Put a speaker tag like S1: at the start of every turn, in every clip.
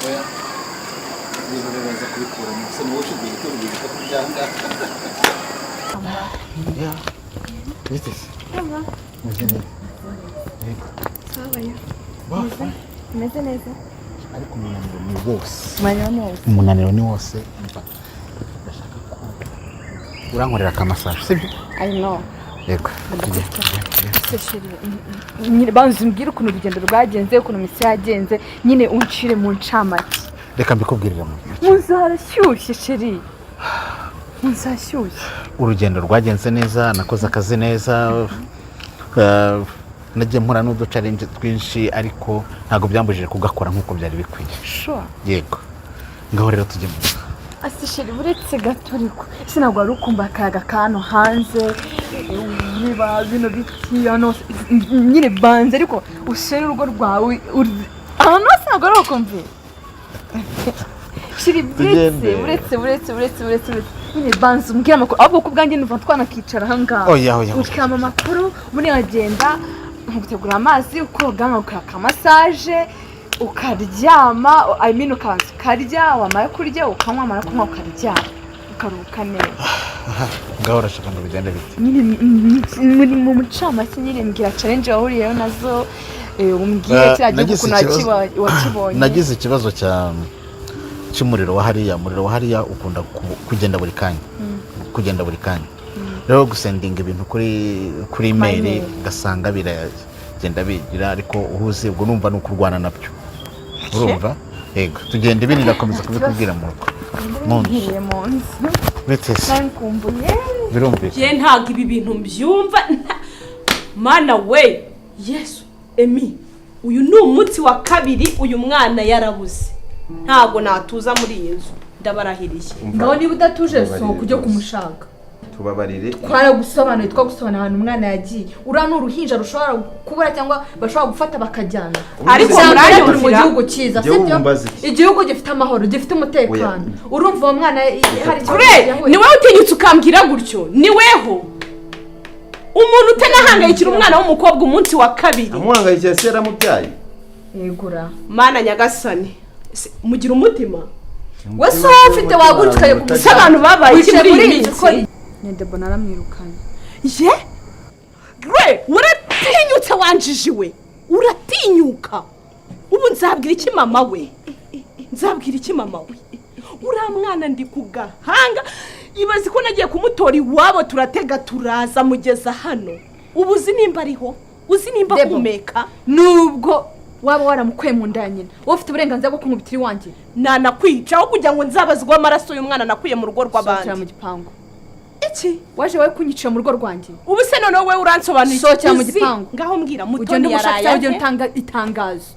S1: oya ibintu biraza kubikura mu se n'uwo ushinzwe gutegura ibikapu byanga ya bitese
S2: aba
S1: mugene
S2: sabayo
S1: bafa
S2: meze neza
S1: ariko umunaniro ni wose
S2: umunaniro
S1: ni wose ndashaka ko urankorera akamasaje sibyo
S2: I know
S1: yego
S2: nyine banzi mbwira ukuntu urugendo rwagenze ukuntu misi yagenze nyine uncire mu ncamake
S1: reka mbikubwirira
S2: muzarashyushye sheri muzashyushye
S1: urugendo rwagenze neza nakoze akazi neza nagiye mpura n'uducarenje twinshi ariko ntabwo byambujije kugakora nk'uko byari bikwiye yego ngaho rero tujye mu
S2: asi sheri buretse gato ariko ese ntabwo wari ukumva akayaga kano hanze niba bino biti hano nyine banze ariko ushere urugo rwawe ahantu hose ntabwo ari ukumva sheri buretse nyine banze umbwira amakuru ahubwo ko ubwanjye numva twanakicara aha ngaha ukama amakuru muri agenda nkagutegura amazi ukoga nkagukora massage ukaryama ukabanza ukarya wamara kurya ukanywa amara kunywa ukaryama ukaruhuka neza
S1: ngaho urashaka ngo bigende bite
S2: muri mu mucamake nyine mbwira challenge wahuriyeho nazo umbwire kiriya gihugu wakibonye
S1: nagize ikibazo cy'umuriro wa hariya ukunda kugenda buri kanya rero gusendinga ibintu kuri email gasanga biragenda bigira ariko uhuze ubwo numva no kurwana nabyo urumva yego tugenda ibindi nakomeza kubikubwira mu rugo
S2: munsi
S1: betese
S2: nkumbuye
S1: birumvise
S3: je ntaga ibi bintu mbyumva mana we Yesu Emi uyu ni umunsi wa kabiri uyu mwana yarabuze ntago natuza muri iyi nzu ndabarahiriye
S2: ngaho niba udatuje so kujya kumushaka
S4: tubabarire
S2: twaragusobanuye twagusobanura ahantu umwana yagiye ura n'uruhinja rushobora kubura cyangwa bashobora gufata bakajyana
S3: ariko
S2: muranye turi mu gihugu cyiza sibyo
S4: iki?
S2: igihugu gifite amahoro gifite umutekano urumva uwo mwana hari
S3: ni wowe utinyutse ukambwira gutyo ni weho umuntu utanahangayikira umwana w'umukobwa umunsi wa kabiri
S4: amuhangayikira se yaramubyaye
S2: yegura
S3: mana nyagasani mugira umutima
S2: wese ufite wagurukaye
S3: gusa abantu babaye iki muri iyi minsi
S2: Nedebo naramwirukanye
S3: ye gre uratinyutse wanjijiwe uratinyuka ubu nzabwira iki mama we uriya mwana ndi ku gahanga ibaze ko nagiye kumutora iwabo turatega turaza mugeza hano ubu uzi nimba ariho uzi nimba kumeka
S2: nubwo waba waramukuye mu nda nyina wowe ufite uburenganzira bwo kumubitira iwanjye
S3: nanakwica aho kugira ngo nzabazwe amaraso y'umwana nakuye mu rugo rw'abandi
S2: sokera mu gipangu
S3: iki
S2: waje wowe kunyicira mu rugo rwanjye
S3: ubu se none wowe uransobanurira
S2: sokera mu gipangu
S3: ngaho mbwira mutoni
S2: ugende
S3: yaraye
S2: ugende utanga itangazo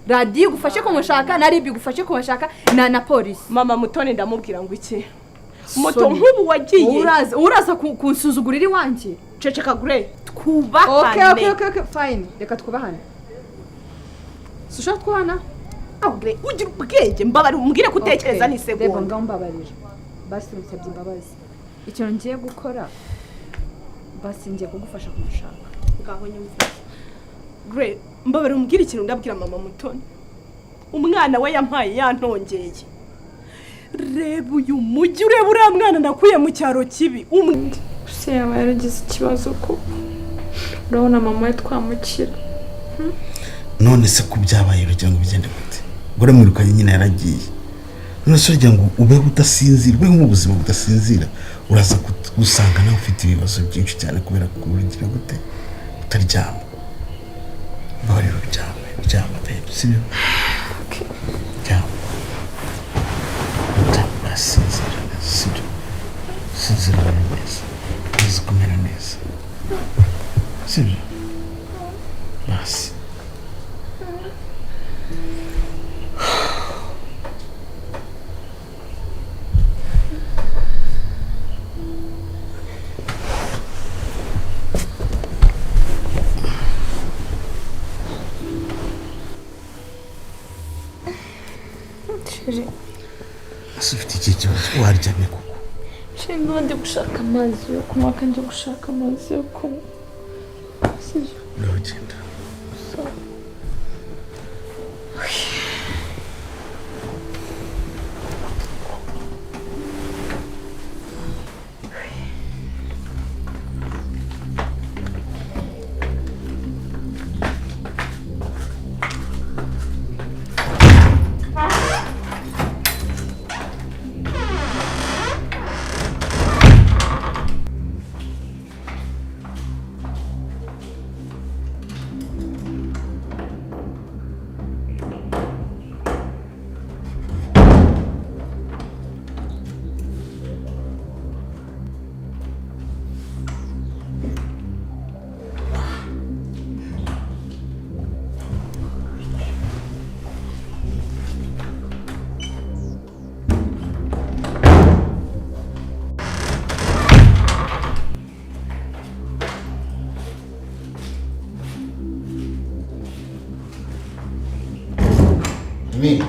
S2: radio igufashe kumushaka na ribi igufashe kumushaka na polisi
S3: mama mutoni ndamubwira ngo iki moto nk'ubu wagiye
S2: uraza kunsuzugurira iwanjye
S3: ceceka gure twubahane
S2: okay fine reka twubahane susha twana
S3: gure ugira ubwenge mbabari umbwire kutekereza ni segonda
S2: reba ngaho mbabarira basi musabye imbabazi icyo ngiye gukora basi ngiye kugufasha kumushaka
S3: ngaho nyumva gure mbabari umbwire ikintu ndabwira mama mutoni umwana we yampaye yantongeye reba uyu mujyi ureba uriya mwana nakuye mu cyaro kibi
S5: se yaba yaragize ikibazo ko urabona mama we twamukira
S6: none se ko byabaye urugero ngo bigende gute gore mwirukanye nyine yaragiye none se urugero ngo ubeho udasinzira ubeho mu buzima budasinzira uraza gusanga nawe ufite ibibazo byinshi cyane kubera ko urugira gute utaryama bari uryama babe sibyo ryama sinzira sibyo sinzira neza uzi kumera neza sibyo basi ufite iki kibazo waryamye koko
S5: shingo ndi gushaka amazi yo kunywa kandi gushaka amazi yo kunywa sibyo
S6: ndagenda Emire.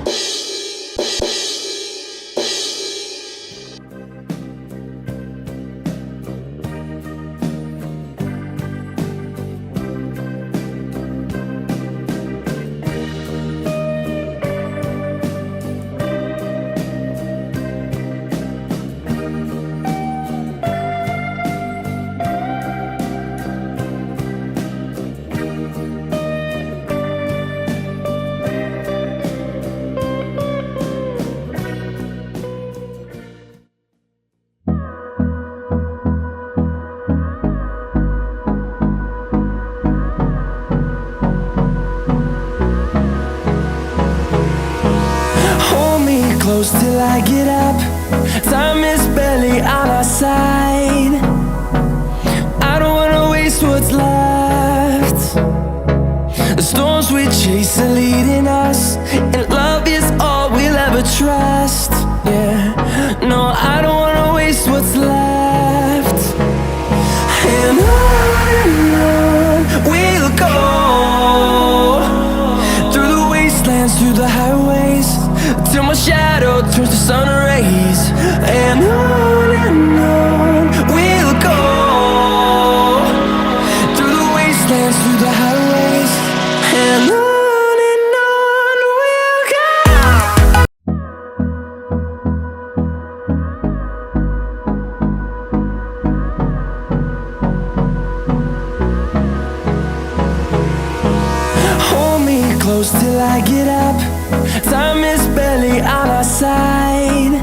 S7: Close till I get up. Time is barely on our side. I don't wanna waste what's left. The storms we chase are leading us, and love is all we'll ever trust. Yeah, no, I don't wanna waste what's left. And on we'll go, through the wastelands, through the highways, till my shadow turns to sun rays. And on we'll go, through the wastelands, through the highways. And on we'll go. Hold me close till I get up. Time is barely on our side.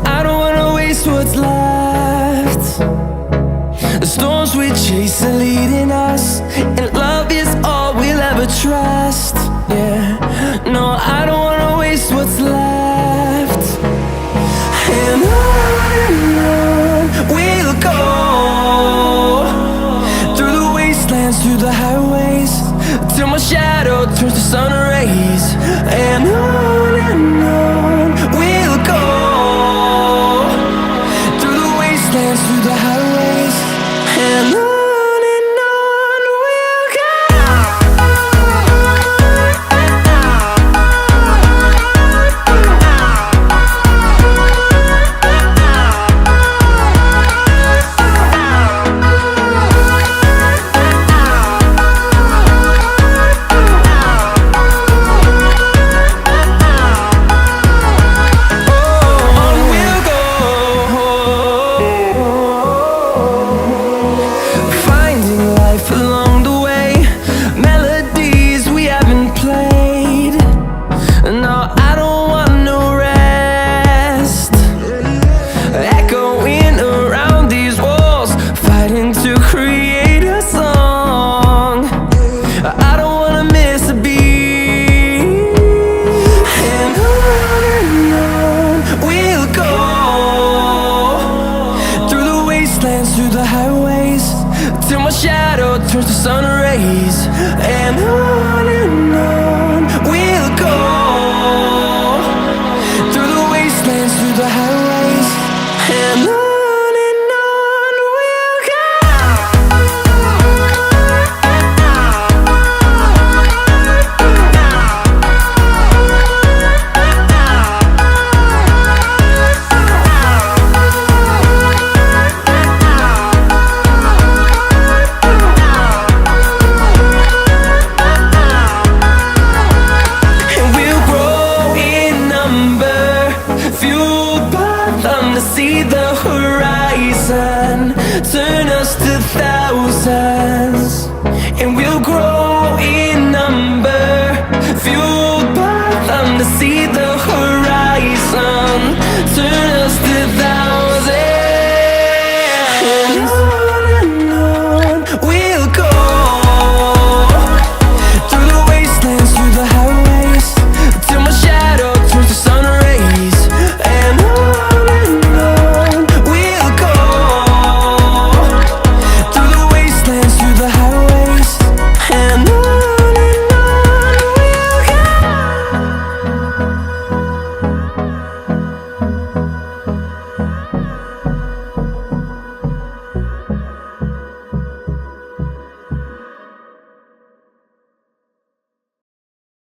S7: I don't wanna waste what's left. The storms we chase are leading us, and love is all we'll ever trust. Yeah, no, I don't wanna waste what's left. And on we'll go, through the wastelands, through the highways, till my shadow turns to sun rays. And